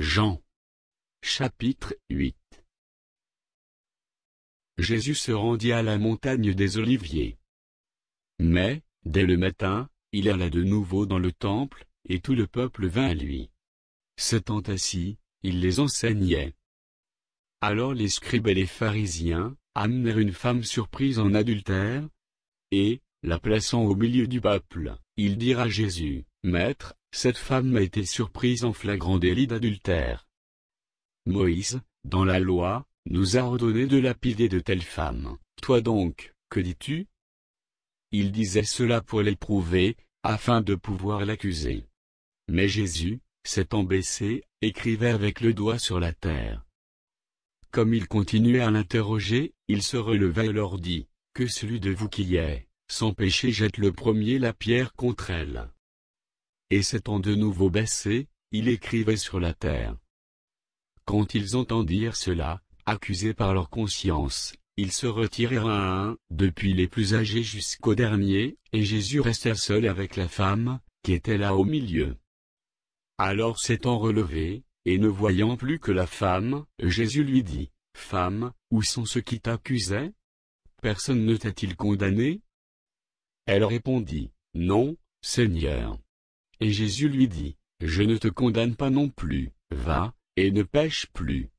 Jean. Chapitre 8. Jésus se rendit à la montagne des Oliviers. Mais, dès le matin, il alla de nouveau dans le temple, et tout le peuple vint à lui. S'étant assis, il les enseignait. Alors les scribes et les pharisiens amenèrent une femme surprise en adultère, et, la plaçant au milieu du peuple, ils dirent à Jésus, « Maître, cette femme a été surprise en flagrant délit d'adultère. Moïse, dans la loi, nous a ordonné de lapider de telles femmes. Toi donc, que dis-tu » Il disait cela pour l'éprouver, afin de pouvoir l'accuser. Mais Jésus, s'étant baissé, écrivait avec le doigt sur la terre. Comme il continuait à l'interroger, il se releva et leur dit, « Que celui de vous qui est sans péché jette le premier la pierre contre elle. » Et s'étant de nouveau baissé, il écrivait sur la terre. Quand ils entendirent cela, accusés par leur conscience, ils se retirèrent un à un, depuis les plus âgés jusqu'au dernier, et Jésus resta seul avec la femme, qui était là au milieu. Alors s'étant relevé, et ne voyant plus que la femme, Jésus lui dit, « Femme, où sont ceux qui t'accusaient? Personne ne t'a-t-il condamné ?» Elle répondit, « Non, Seigneur. » Et Jésus lui dit, « Je ne te condamne pas non plus, va, et ne pêche plus. »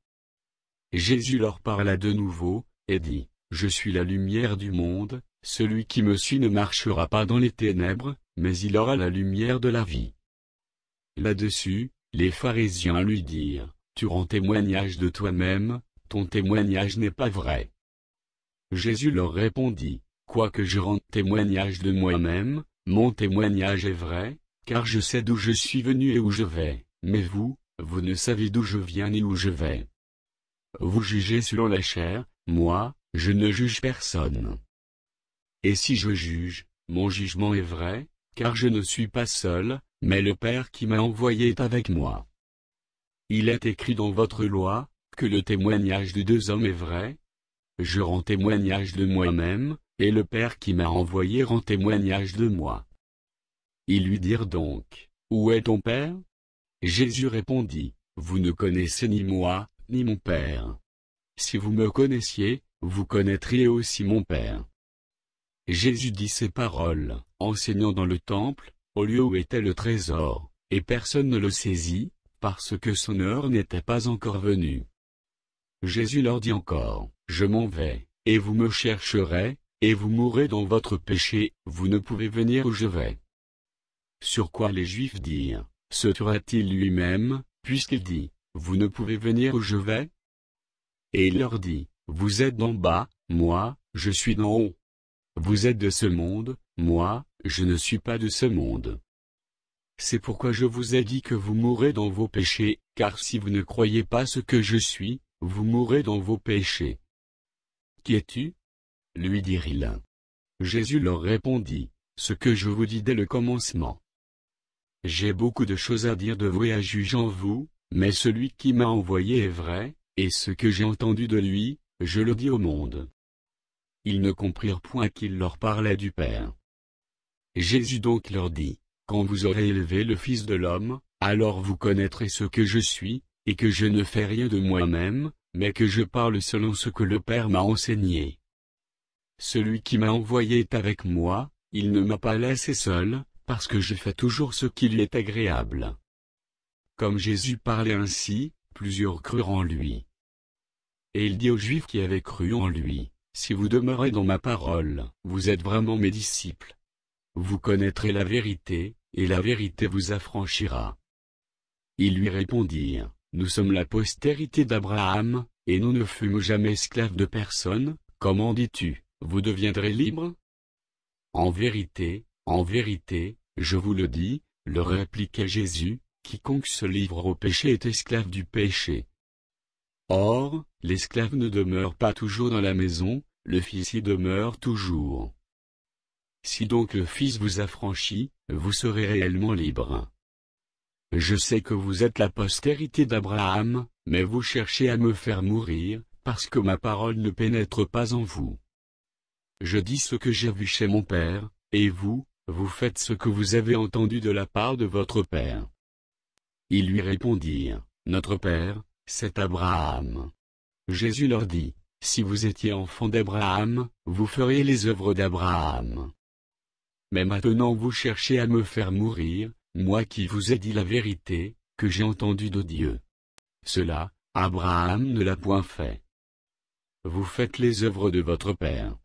Jésus leur parla de nouveau, et dit, « Je suis la lumière du monde, celui qui me suit ne marchera pas dans les ténèbres, mais il aura la lumière de la vie. » Là-dessus, les pharisiens lui dirent, « Tu rends témoignage de toi-même, ton témoignage n'est pas vrai. » Jésus leur répondit, « Quoique je rende témoignage de moi-même, mon témoignage est vrai, car je sais d'où je suis venu et où je vais, mais vous, vous ne savez d'où je viens ni où je vais. Vous jugez selon la chair, moi, je ne juge personne. Et si je juge, mon jugement est vrai, car je ne suis pas seul, mais le Père qui m'a envoyé est avec moi. Il est écrit dans votre loi, que le témoignage de deux hommes est vrai. Je rends témoignage de moi-même, et le Père qui m'a envoyé rend témoignage de moi. » Ils lui dirent donc, « Où est ton Père ?» Jésus répondit, « Vous ne connaissez ni moi, ni mon Père. Si vous me connaissiez, vous connaîtriez aussi mon Père. » Jésus dit ces paroles, enseignant dans le temple, au lieu où était le trésor, et personne ne le saisit, parce que son heure n'était pas encore venue. Jésus leur dit encore, « Je m'en vais, et vous me chercherez, et vous mourrez dans votre péché, vous ne pouvez venir où je vais. » Sur quoi les Juifs dirent, « Se tuera-t-il lui-même, puisqu'il dit, vous ne pouvez venir où je vais ?» Et il leur dit, « Vous êtes d'en bas, moi, je suis d'en haut. Vous êtes de ce monde, moi, je ne suis pas de ce monde. C'est pourquoi je vous ai dit que vous mourrez dans vos péchés, car si vous ne croyez pas ce que je suis, vous mourrez dans vos péchés. » « Qui es-tu » lui dirent-ils. Jésus leur répondit, « Ce que je vous dis dès le commencement. J'ai beaucoup de choses à dire de vous et à juger en vous, mais celui qui m'a envoyé est vrai, et ce que j'ai entendu de lui, je le dis au monde. » Ils ne comprirent point qu'il leur parlait du Père. Jésus donc leur dit, « Quand vous aurez élevé le Fils de l'homme, alors vous connaîtrez ce que je suis, et que je ne fais rien de moi-même, mais que je parle selon ce que le Père m'a enseigné. Celui qui m'a envoyé est avec moi, il ne m'a pas laissé seul, parce que je fais toujours ce qui lui est agréable. » Comme Jésus parlait ainsi, plusieurs crurent en lui. Et il dit aux Juifs qui avaient cru en lui, « Si vous demeurez dans ma parole, vous êtes vraiment mes disciples. Vous connaîtrez la vérité, et la vérité vous affranchira. » Ils lui répondirent, « Nous sommes la postérité d'Abraham, et nous ne fûmes jamais esclaves de personne, comment dis-tu, vous deviendrez libres ? » « En vérité, je vous le dis, leur répliquait Jésus, quiconque se livre au péché est esclave du péché. Or, l'esclave ne demeure pas toujours dans la maison, le Fils y demeure toujours. Si donc le Fils vous affranchit, vous serez réellement libres. Je sais que vous êtes la postérité d'Abraham, mais vous cherchez à me faire mourir, parce que ma parole ne pénètre pas en vous. Je dis ce que j'ai vu chez mon Père, et vous, vous faites ce que vous avez entendu de la part de votre Père. » Ils lui répondirent, « notre père, c'est Abraham. Jésus leur dit, si vous étiez enfants d'Abraham, vous feriez les œuvres d'Abraham. Mais maintenant vous cherchez à me faire mourir, moi qui vous ai dit la vérité, que j'ai entendue de Dieu. Cela, Abraham ne l'a point fait. Vous faites les œuvres de votre père.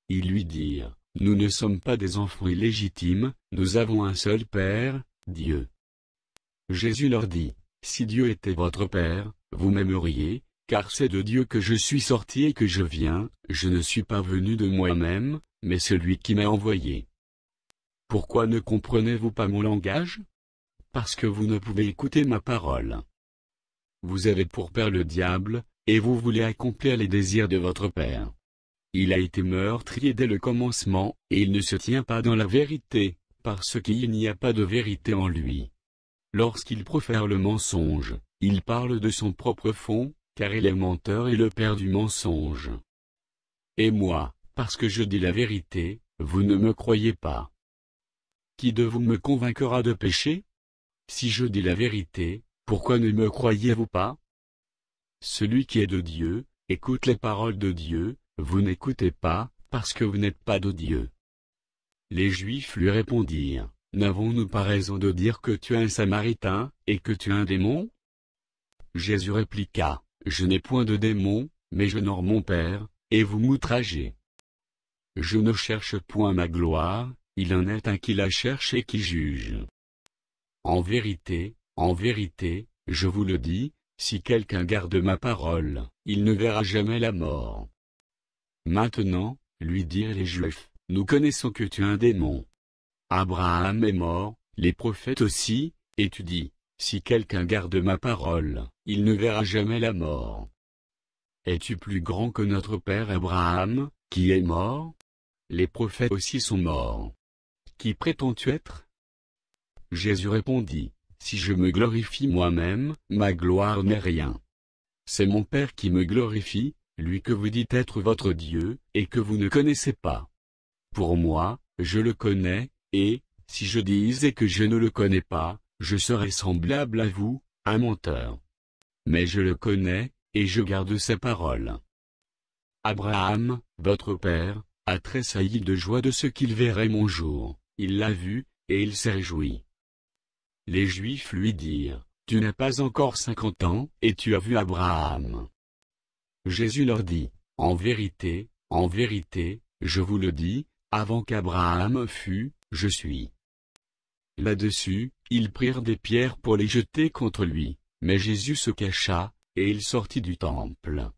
Ils lui dirent, nous ne sommes pas des enfants illégitimes, nous avons un seul Père, Dieu. Jésus leur dit, si Dieu était votre Père, vous m'aimeriez, car c'est de Dieu que je suis sorti et que je viens, je ne suis pas venu de moi-même, mais celui qui m'a envoyé. Pourquoi ne comprenez-vous pas mon langage? Parce que vous ne pouvez écouter ma parole. Vous avez pour père le diable, et vous voulez accomplir les désirs de votre père. Il a été meurtrier dès le commencement, et il ne se tient pas dans la vérité, parce qu'il n'y a pas de vérité en lui. Lorsqu'il profère le mensonge, il parle de son propre fond, car il est menteur et le père du mensonge. Et moi, parce que je dis la vérité, vous ne me croyez pas. Qui de vous me convaincra de péché? Si je dis la vérité, pourquoi ne me croyez-vous pas? Celui qui est de Dieu, écoute les paroles de Dieu, vous n'écoutez pas, parce que vous n'êtes pas de Dieu. Les Juifs lui répondirent, n'avons-nous pas raison de dire que tu es un Samaritain, et que tu es un démon? Jésus répliqua, je n'ai point de démon, mais j'honore mon Père, et vous m'outragez. Je ne cherche point ma gloire, il en est un qui la cherche et qui juge. En vérité, je vous le dis, si quelqu'un garde ma parole, il ne verra jamais la mort. Maintenant, lui dirent les Juifs, nous connaissons que tu es un démon. Abraham est mort, les prophètes aussi, et tu dis, si quelqu'un garde ma parole, il ne verra jamais la mort. Es-tu plus grand que notre père Abraham, qui est mort? Les prophètes aussi sont morts. Qui prétends-tu être? Jésus répondit, si je me glorifie moi-même, ma gloire n'est rien. C'est mon Père qui me glorifie, lui que vous dites être votre Dieu, et que vous ne connaissez pas. Pour moi, je le connais, et, si je disais que je ne le connais pas, je serais semblable à vous, un menteur. Mais je le connais, et je garde sa parole. Abraham, votre père, a tressailli de joie de ce qu'il verrait mon jour, il l'a vu, et il s'est réjoui. Les Juifs lui dirent, tu n'as pas encore 50 ans, et tu as vu Abraham. Jésus leur dit, en vérité, je vous le dis, avant qu'Abraham fût, je suis. Là-dessus, ils prirent des pierres pour les jeter contre lui, mais Jésus se cacha, et il sortit du temple.